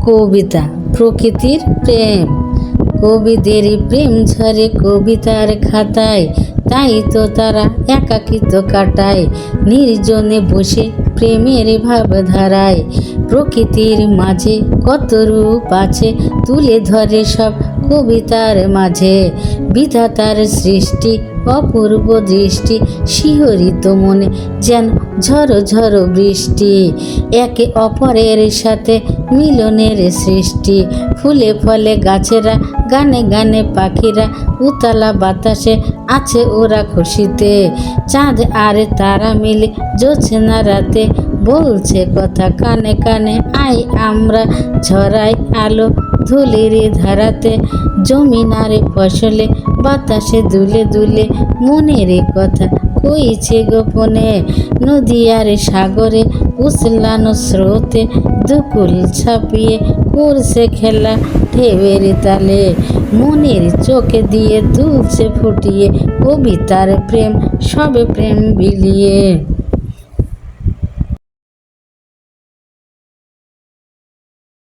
কবিতা প্রকৃতির প্রেম। কবিদের প্রেম ঝরে কবিতার খাতায়, তাই তো তারা একাকিত্ব কাটায় নির্জনে বসে প্রেমের ভাবধারায়। প্রকৃতির মাঝে কত রূপ আছে তুলে ধরে সব কবিতার মাঝে। বিধাতার সৃষ্টি অপূর্ব দৃষ্টি, শিহরিত মনে যেন ঝড়ো ঝড়ো বৃষ্টি। একে অপরের সাথে মিলনের সৃষ্টি, ফুলে ফলে গাছেরা, গানে গানে পাখিরা, উতলা বাতাসে আছে ওরা খুশিতে। চাঁদ আর তারা মিলে জ্যোৎস্না রাতে বলছে কথা কানে কানে, আই আমরা ঝরাই আলো ধুলির ধারাতে। জমিনার ফসলে বাতাসে দুলে দুলে মনের কথা কইছে গোপনে। নদী আর সাগরে উছলানো স্রোতে দুকুল ছাপিয়ে করছে খেলা ঢেউয়ের তালে। মনের চোখে দিয়ে তুলছে ফুটিয়ে কবিতার প্রেম, সবে প্রেম বিলিয়ে।